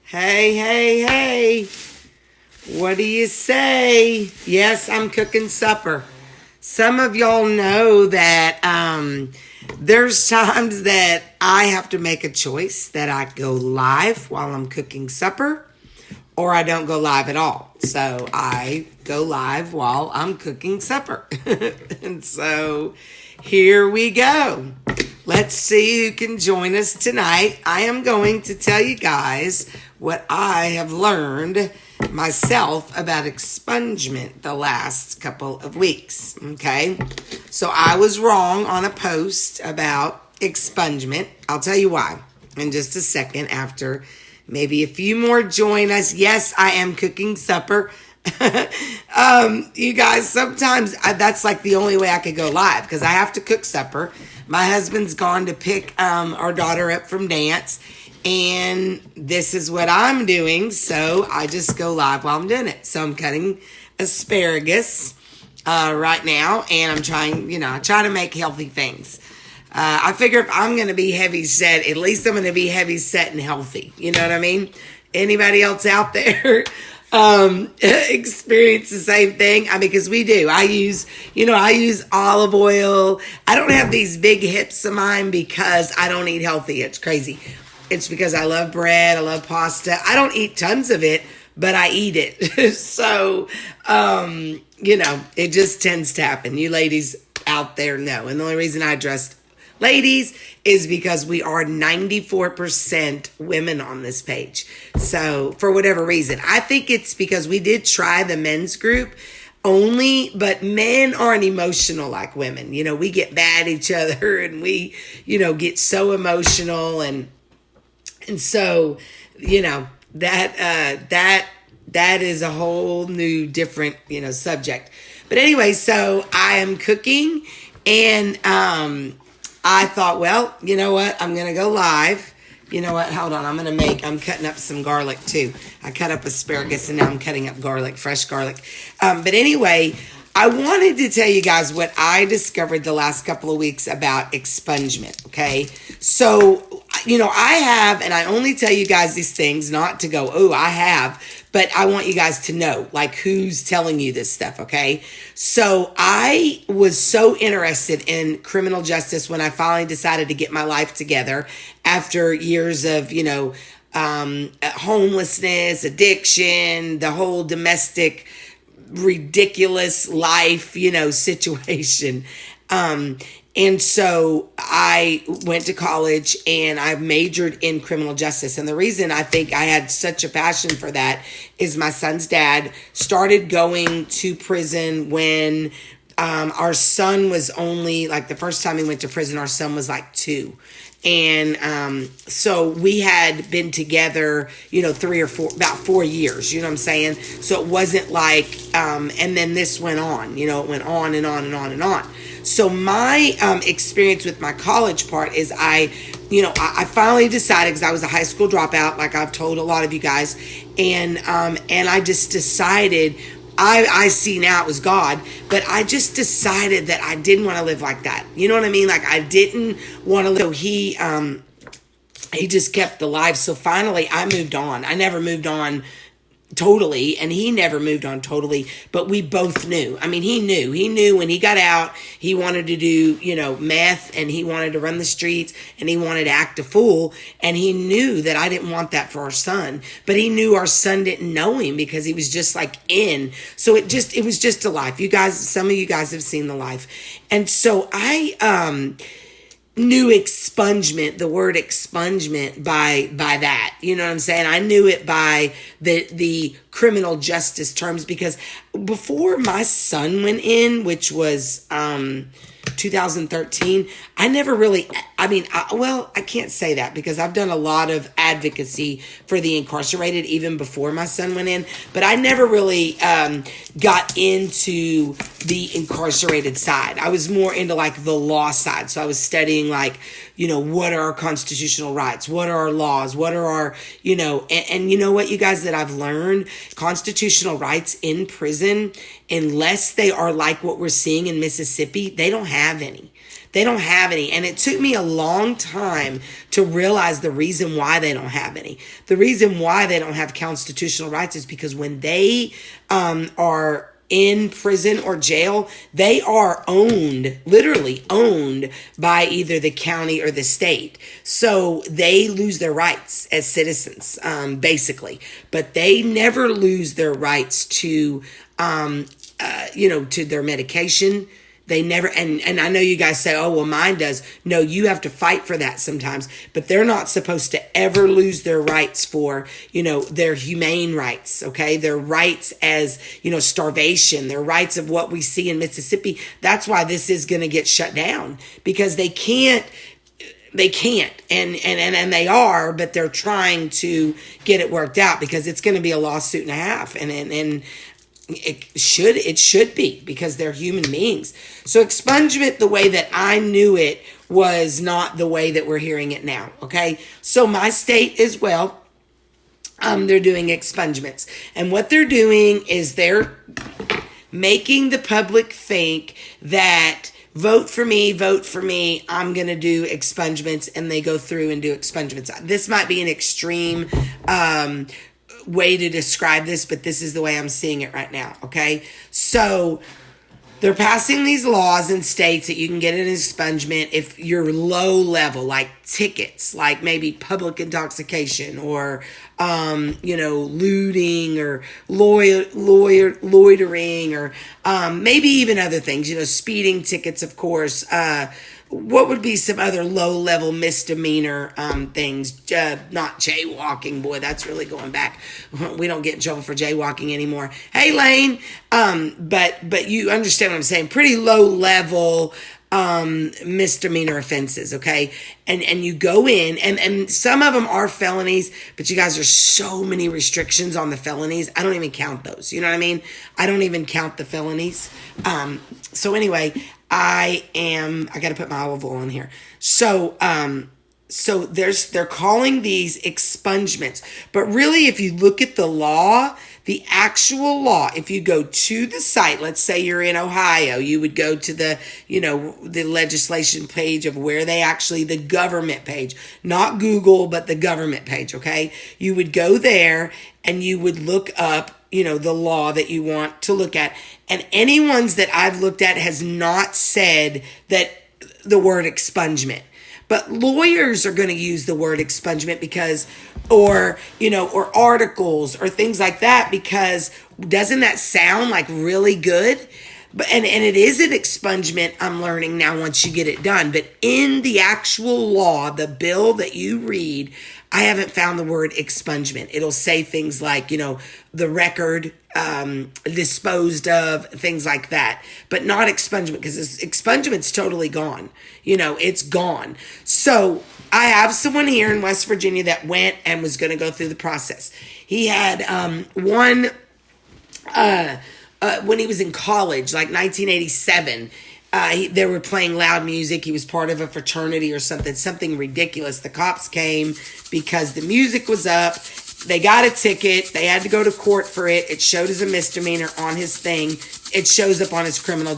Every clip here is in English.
Hey, hey, hey. What do you say? Yes, I'm cooking supper. Some of y'all know that there's times that I have to make a choice that I go live while I'm cooking supper or I don't go live at all. So I go live while I'm cooking supper. And so here we go. Let's see who can join us tonight. I am going to tell you guys what I have learned myself about expungement the last couple of weeks. Okay, so I was wrong on a post about expungement. I'll tell you why in just a second after maybe a few more join us. Yes, I am cooking supper. You guys, sometimes that's like the only way I could go live because I have to cook supper. My husband's gone to pick our daughter up from dance, and this is what I'm doing. So I just go live while I'm doing it. So I'm cutting asparagus right now, and I'm trying, I try to make healthy things. I figure if I'm going to be heavy set, at least I'm going to be heavy set and healthy. You know what I mean? Anybody else out there experience the same thing? I mean, because we do. I use olive oil. I don't have these big hips of mine because I don't eat healthy. It's crazy. It's because I love bread. I love pasta. I don't eat tons of it, but I eat it. So, it just tends to happen. You ladies out there know. And the only reason I addressed ladies is because we are 94% women on this page. So for whatever reason, I think it's because we did try the men's group only, but men aren't emotional like women. We get mad at each other and we, get so emotional. And so, that is a whole new different, subject. But anyway, so I am cooking and, I thought, well, you know what? I'm going to go live. You know what? Hold on. I'm cutting up some garlic too. I cut up asparagus and now I'm cutting up garlic, fresh garlic. But anyway, I wanted to tell you guys what I discovered the last couple of weeks about expungement. Okay. So, I have, and I only tell you guys these things not to go, oh, I have, but I want you guys to know, like, who's telling you this stuff, okay? So I was so interested in criminal justice when I finally decided to get my life together after years of, homelessness, addiction, the whole domestic ridiculous life, situation. And so I went to college and I majored in criminal justice. And the reason I think I had such a passion for that is my son's dad started going to prison when our son was only, like, the first time he went to prison, our son was like 2. And so we had been together, 3 or 4, about 4 years, you know what I'm saying? So it wasn't like, and then this went on, it went on and on and on and on. So my experience with my college part is I finally decided, because I was a high school dropout, like I've told a lot of you guys, and I just decided, I see now it was God, but I just decided that I didn't want to live like that. You know what I mean? Like I didn't want to live. So he just kept the life. So finally I moved on. I never moved on totally, and he never moved on totally, but we both knew. I mean, he knew when he got out, he wanted to do, meth, and he wanted to run the streets, and he wanted to act a fool, and he knew that I didn't want that for our son, but he knew our son didn't know him because he was just like in. So it was just a life. You guys, some of you guys have seen the life. And so I, knew expungement, the word expungement by that. You know what I'm saying? I knew it by the criminal justice terms because before my son went in, which was 2013, I never really, I can't say that because I've done a lot of advocacy for the incarcerated even before my son went in, but I never really got into the incarcerated side. I was more into like the law side. So I was studying like, what are our constitutional rights? What are our laws? What are our, and you know what, you guys, that I've learned, constitutional rights in prison, unless they are like what we're seeing in Mississippi, they don't have any. They don't have any. And it took me a long time to realize the reason why they don't have any. The reason why they don't have constitutional rights is because when they are in prison or jail, they are owned, literally owned by either the county or the state. So they lose their rights as citizens, basically. But they never lose their rights to, to their medication. They never, and I know you guys say, oh, well, mine does. No, you have to fight for that sometimes, but they're not supposed to ever lose their rights for, their humane rights, okay? Their rights as, starvation, their rights of what we see in Mississippi. That's why this is going to get shut down, because they can't, and they are, but they're trying to get it worked out, because it's going to be a lawsuit and a half, and it should be, because they're human beings. So expungement, the way that I knew it, was not the way that we're hearing it now. Okay. So my state as well, they're doing expungements, and what they're doing is they're making the public think that vote for me, I'm going to do expungements, and they go through and do expungements. This might be an extreme, way to describe this, but this is the way I'm seeing it right now. Okay. So they're passing these laws in states that you can get an expungement if you're low level, like tickets, like maybe public intoxication, or, looting, or loitering, or, maybe even other things, speeding tickets, of course, what would be some other low-level misdemeanor things? Not jaywalking. Boy, that's really going back. We don't get in trouble for jaywalking anymore. Hey, Lane. But you understand what I'm saying. Pretty low-level misdemeanor offenses, okay? And you go in, and some of them are felonies, but you guys, there's so many restrictions on the felonies. I don't even count those. You know what I mean? I don't even count the felonies. So anyway, I got to put my olive oil in here. So they're calling these expungements, but really, if you look at the law, the actual law, if you go to the site, let's say you're in Ohio, you would go to the legislation page of where they actually, the government page, not Google, but the government page. Okay. You would go there and you would look up, the law that you want to look at. And any ones that I've looked at has not said that the word expungement. But lawyers are going to use the word expungement because, or articles or things like that, because doesn't that sound like really good? But and it is an expungement, I'm learning now once you get it done. But in the actual law, the bill that you read, I haven't found the word expungement. It'll say things like, the record disposed of, things like that, but not expungement, because expungement's totally gone. It's gone. So I have someone here in West Virginia that went and was going to go through the process. He had one when he was in college, like 1987. They were playing loud music. He was part of a fraternity or something ridiculous. The cops came because the music was up. They got a ticket. They had to go to court for it. It showed as a misdemeanor on his thing. It shows up on his criminal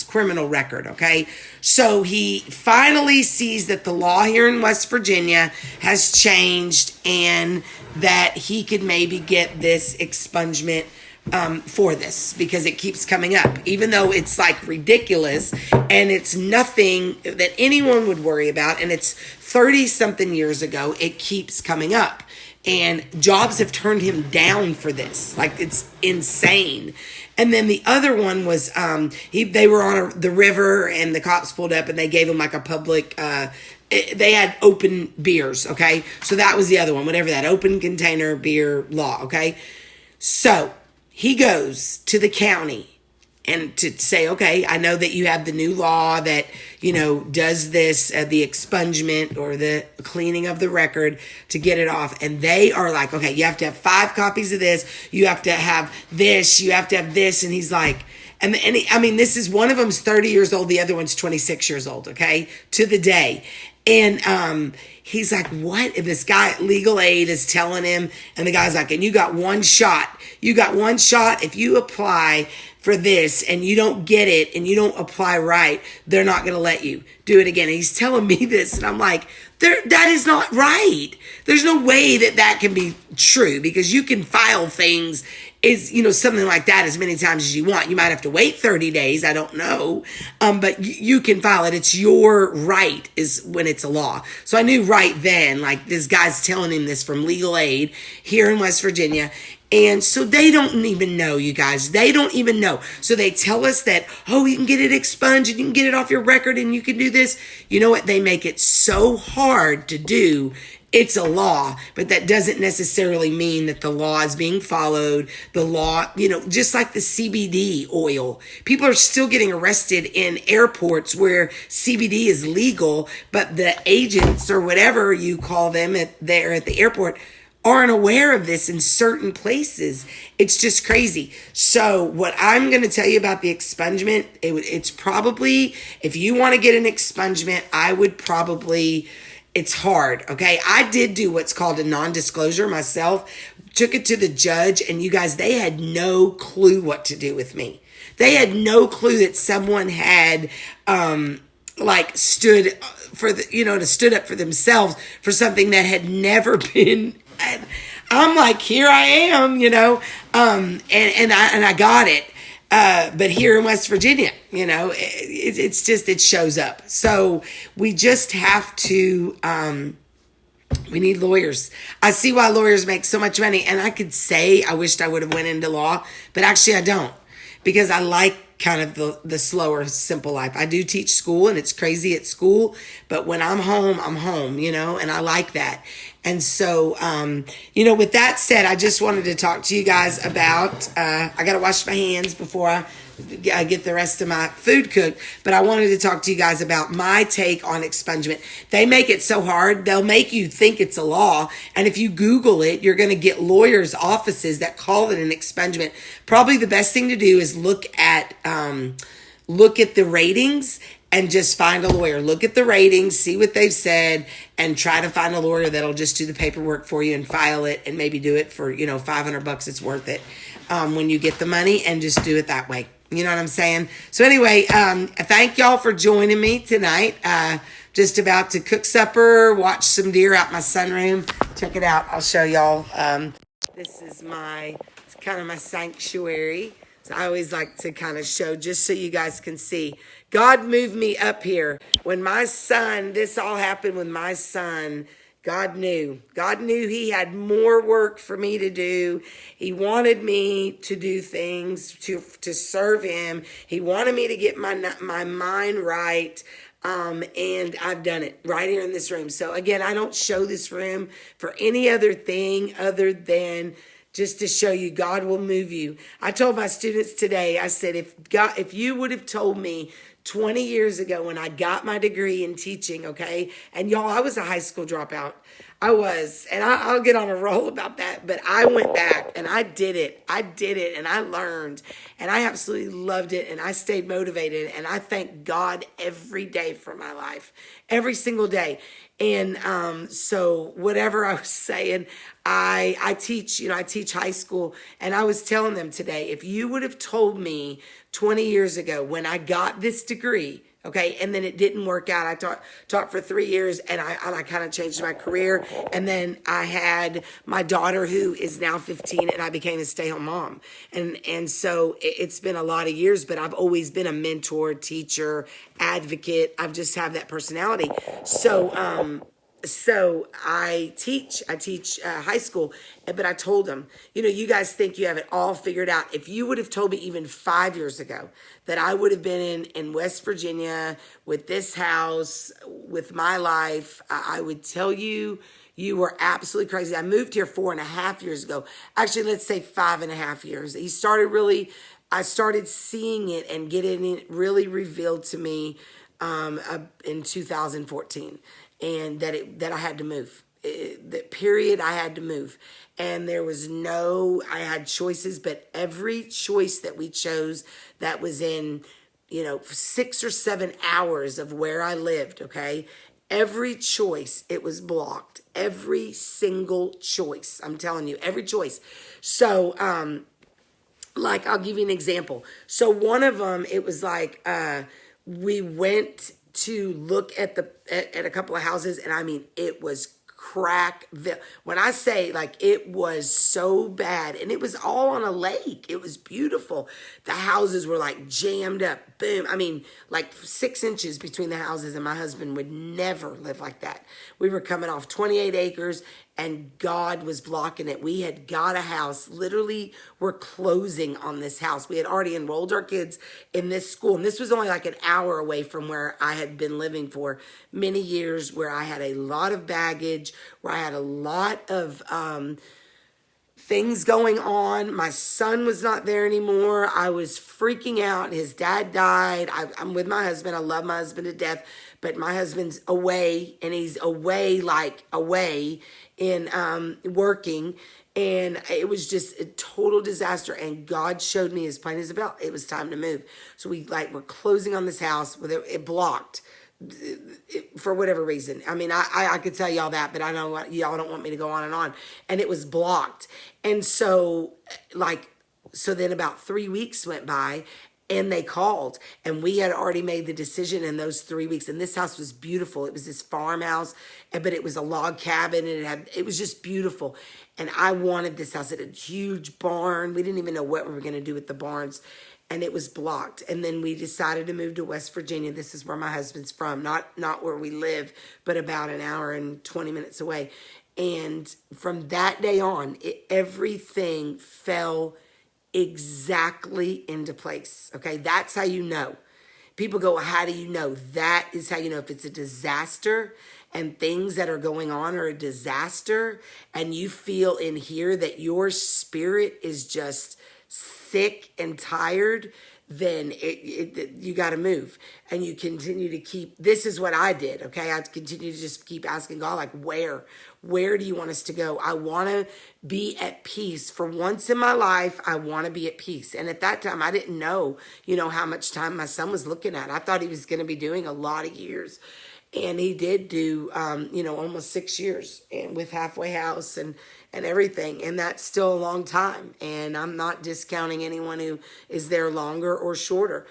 criminal record, okay? So he finally sees that the law here in West Virginia has changed and that he could maybe get this expungement for this, because it keeps coming up, even though it's like ridiculous and it's nothing that anyone would worry about, and it's 30 something years ago. It keeps coming up, and jobs have turned him down for this. Like, it's insane. And then the other one was they were on the river, and the cops pulled up and they gave him like a public they had open beers, okay? So that was the other one, whatever that open container beer law, okay? So he goes to the county and to say, okay, I know that you have the new law that, does this, the expungement or the cleaning of the record to get it off. And they are like, okay, you have to have 5 copies of this. You have to have this. You have to have this. And he's like, this is, one of them's 30 years old. The other one's 26 years old. Okay. To the day. And, he's like, what? If this guy at legal aid is telling him, and the guy's like, and you got one shot. You got one shot. If you apply for this and you don't get it and you don't apply right, they're not going to let you do it again. And he's telling me this, and I'm like, that is not right. There's no way that can be true, because you can file things something like that as many times as you want. You might have to wait 30 days. I don't know. But you can file it. It's your right is when it's a law. So I knew right then, like, this guy's telling him this from legal aid here in West Virginia. And so they don't even know, you guys. They don't even know. So they tell us that, oh, you can get it expunged and you can get it off your record and you can do this. You know what? They make it so hard to do. It's a law, but that doesn't necessarily mean that the law is being followed. The law, just like the CBD oil. People are still getting arrested in airports where CBD is legal, but the agents or whatever you call them there at the airport aren't aware of this in certain places. It's just crazy. So what I'm going to tell you about the expungement, it's probably, if you want to get an expungement, I would probably, it's hard. Okay. I did do what's called a non-disclosure myself, took it to the judge, and you guys, they had no clue what to do with me. They had no clue that someone had, stood up for themselves for something that had never been. I'm like, here I am, and I got it. But here in West Virginia, it's just, it shows up. So we just have to, we need lawyers. I see why lawyers make so much money. And I could say I wished I would have went into law, but actually I don't, because I like kind of the slower, simple life. I do teach school, and it's crazy at school, but when I'm home, and I like that. And so, with that said, I just wanted to talk to you guys about, I got to wash my hands before I get the rest of my food cooked, but I wanted to talk to you guys about my take on expungement. They make it so hard. They'll make you think it's a law. And if you Google it, you're going to get lawyers' offices that call it an expungement. Probably the best thing to do is look at the ratings and just find a lawyer. Look at the ratings, see what they've said, and try to find a lawyer that'll just do the paperwork for you and file it, and maybe do it for, $500. It's worth it when you get the money, and just do it that way. You know what I'm saying? So anyway, thank y'all for joining me tonight. Just about to cook supper, watch some deer out my sunroom. Check it out. I'll show y'all. This is kind of my sanctuary. So I always like to kind of show, just so you guys can see. God moved me up here. When this all happened with my son, God knew. God knew he had more work for me to do. He wanted me to do things to serve him. He wanted me to get my mind right. And I've done it right here in this room. So again, I don't show this room for any other thing other than just to show you God will move you. I told my students today, I said, if you would have told me 20 years ago when I got my degree in teaching, okay, and y'all, I was a high school dropout. I was, and I'll get on a roll about that, but I went back and I did it, and I learned, and I absolutely loved it, and I stayed motivated, and I thank God every day for my life, every single day. And so whatever I was saying, I teach, I teach high school, and I was telling them today, if you would have told me 20 years ago when I got this degree, okay, and then it didn't work out. I taught for 3 years, and I kind of changed my career. And then I had my daughter, who is now 15, and I became a stay-home mom. And so it's been a lot of years, but I've always been a mentor, teacher, advocate. I've just have that personality. So I teach high school, but I told them, you guys think you have it all figured out. If you would have told me even 5 years ago that I would have been in West Virginia with this house, with my life, I would tell you, you were absolutely crazy. I moved here 4.5 years ago. Actually, let's say 5.5 years. I started seeing it and getting it really revealed to me in 2014. And that I had to move. I had to move. And there was I had choices, but every choice that we chose that was in, 6 or 7 hours of where I lived, okay? Every choice, it was blocked. Every single choice. I'm telling you, every choice. So, Like, I'll give you an example. So one of them, it was like, we went to look at at a couple of houses, and I mean, it was crack. When I say, like, it was so bad, and it was all on a lake. It was beautiful. The houses were like jammed up. Boom. I mean, like 6 inches between the houses, and my husband would never live like that. We were coming off 28 acres, and God was blocking it. We had got a house. Literally, we're closing on this house. We had already enrolled our kids in this school, and this was only like an hour away from where I had been living for many years, where I had a lot of baggage, where I had a lot of things going on. My son was not there anymore. I was freaking out. His dad died. I'm with my husband. I love my husband to death, but my husband's away, and he's away, like away in working. And it was just a total disaster. And God showed me as plain as a bell, it was time to move. So we were closing on this house with it blocked for whatever reason. I mean, I could tell y'all that, but I know y'all don't want me to go on. And it was blocked. And so, so then about 3 weeks went by, and they called, and we had already made the decision in those 3 weeks. And this house was beautiful. It was this farmhouse, but it was a log cabin, and it was just beautiful. And I wanted this house. It had a huge barn. We didn't even know what we were going to do with the barns, and it was blocked. And then we decided to move to West Virginia. This is where my husband's from, not where we live, but about an hour and 20 minutes away. And from that day on, everything fell exactly into place. Okay, that's how you know. People go, how do you know? That is how you know if it's a disaster, and things that are going on are a disaster, and you feel in here that your spirit is just sick and tired, then you got to move. And you continue to keep, this is what I did, okay? I continue to just keep asking God, like, where do you want us to go? I want to be at peace. For once in my life, I want to be at peace. And at that time, I didn't know, how much time my son was looking at. I thought he was going to be doing a lot of years. And he did do, almost 6 years, and with halfway house and everything. And that's still a long time. And I'm not discounting anyone who is there longer or shorter.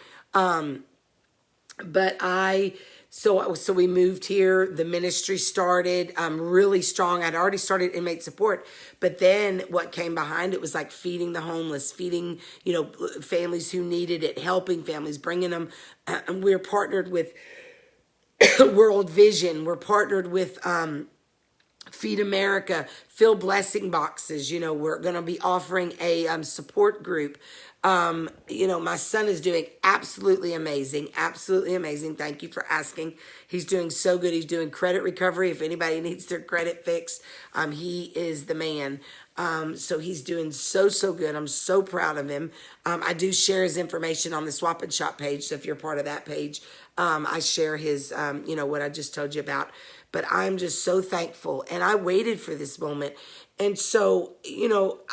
So we moved here. The ministry started really strong. I'd already started Inmate Support, but then what came behind it was like feeding the homeless, feeding, families who needed it, helping families, bringing them. And we're partnered with World Vision. We're partnered with Feed America, fill blessing boxes. We're going to be offering a support group. My son is doing absolutely amazing. Absolutely amazing. Thank you for asking. He's doing so good. He's doing credit recovery. If anybody needs their credit fixed, he is the man. So he's doing so good. I'm so proud of him. I do share his information on the Swap and Shop page. So if you're part of that page, I share his, what I just told you about. But I'm just so thankful. And I waited for this moment. And so,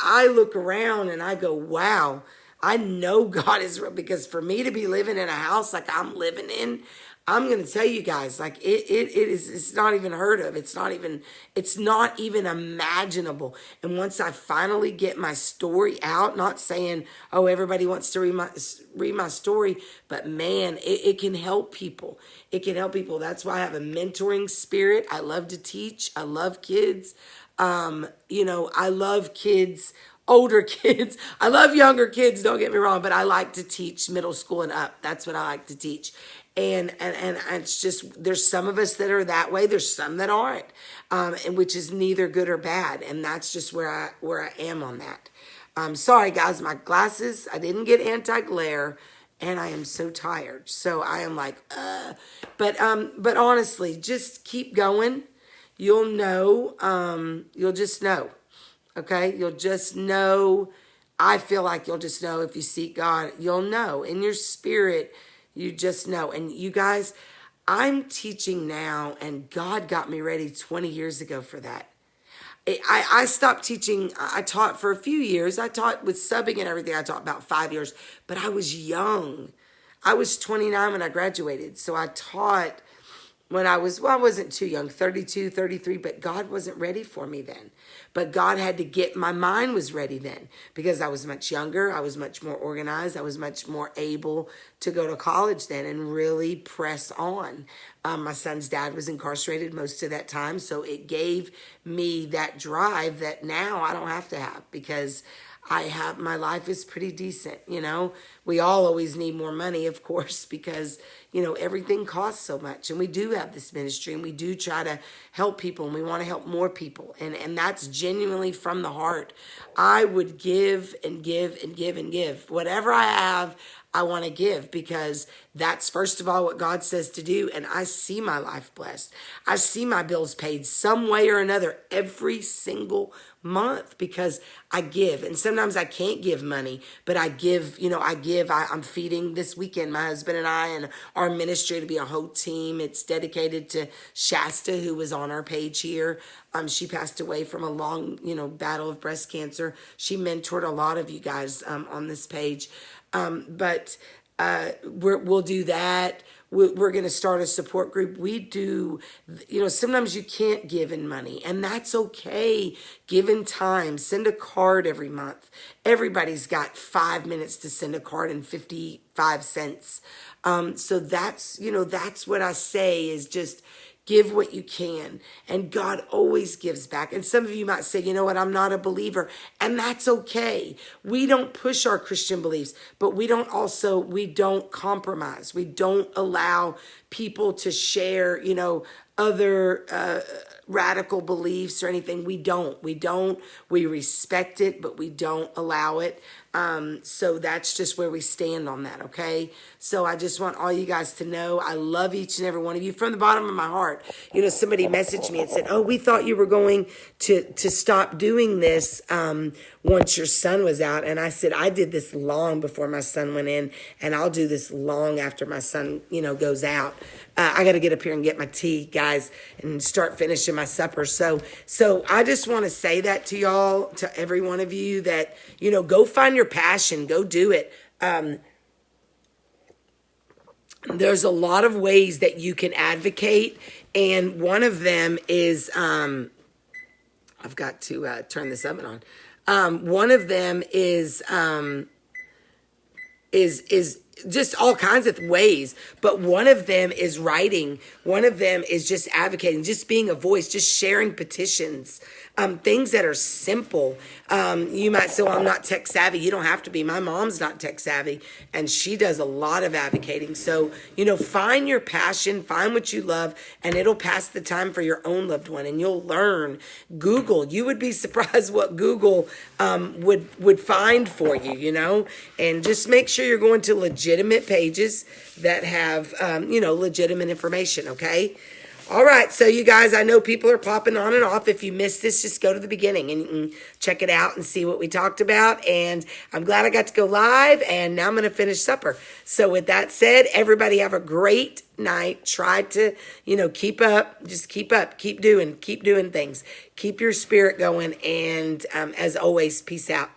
I look around and I go, wow, I know God is real. Because for me to be living in a house like I'm living in, I'm going to tell you guys, like it's not even heard of. It's not even imaginable. And once I finally get my story out, not saying, oh, everybody wants to read my story, but man, it can help people. It can help people. That's why I have a mentoring spirit. I love to teach. I love kids. I love kids, older kids. I love younger kids, don't get me wrong, but I like to teach middle school and up. That's what I like to teach. And it's just, there's some of us that are that way. There's some that aren't, and which is neither good or bad. And that's just where I am on that. Sorry guys, my glasses, I didn't get anti-glare, and I am so tired. So I am like, but honestly, just keep going. You'll know, you'll just know. Okay. You'll just know. I feel like you'll just know if you seek God, you'll know in your spirit. You just know. And you guys, I'm teaching now, and God got me ready 20 years ago for that. I stopped teaching. I taught for a few years. I taught with subbing and everything. I taught about 5 years, but I was young. I was 29 when I graduated. So I taught when I wasn't too young, 32, 33, but God wasn't ready for me then. But God had to my mind was ready then because I was much younger. I was much more organized. I was much more able to go to college then and really press on. My son's dad was incarcerated most of that time. So it gave me that drive that now I don't have to have because my life is pretty decent, you know. We all always need more money, of course, because, you know, everything costs so much. And we do have this ministry and we do try to help people and we want to help more people. And that's genuinely from the heart. I would give and give and give and give. Whatever I have, I want to give because that's first of all what God says to do. And I see my life blessed. I see my bills paid some way or another every single month because I give. And sometimes I can't give money, but I give, you know, I'm feeding this weekend, my husband and I, and our ministry to be a whole team. It's dedicated to Shasta, who was on our page here. She passed away from a long, you know, battle of breast cancer. She mentored a lot of you guys on this page. But we'll do that. We're going to start a support group. We do, you know, sometimes you can't give in money and that's okay. Give in time, send a card every month. Everybody's got 5 minutes to send a card and 55 cents. So that's, you know, that's what I say is just give what you can. And God always gives back. And some of you might say, you know what, I'm not a believer. And that's okay. We don't push our Christian beliefs, but we don't compromise. We don't allow people to share, you know, other radical beliefs or anything. We respect it, but we don't allow it. So that's just where we stand on that, okay? So I just want all you guys to know I love each and every one of you from the bottom of my heart. You know, somebody messaged me and said, oh, we thought you were going to stop doing this once your son was out. And I said, I did this long before my son went in, and I'll do this long after my son, you know, goes out. I got to get up here and get my tea, guys, and start finishing my supper. So I just want to say that to y'all, to every one of you, that, you know, go find your passion, go do it. There's a lot of ways that you can advocate, and one of them is, I've got to turn this oven on. One of them is just all kinds of ways, but one of them is writing. One of them is just advocating, just being a voice, just sharing petitions, things that are simple. You might say, well, I'm not tech savvy. You don't have to be. My mom's not tech savvy, and she does a lot of advocating. So, you know, find your passion, find what you love, and it'll pass the time for your own loved one, and you'll learn. Google. You would be surprised what Google would find for you, you know, and just make sure you're going to legitimate pages that have, you know, legitimate information, okay? All right, so you guys, I know people are popping on and off. If you missed this, just go to the beginning and check it out and see what we talked about. And I'm glad I got to go live, and now I'm going to finish supper. So with that said, everybody have a great night. Try to, you know, keep up, keep doing things. Keep your spirit going, and as always, peace out.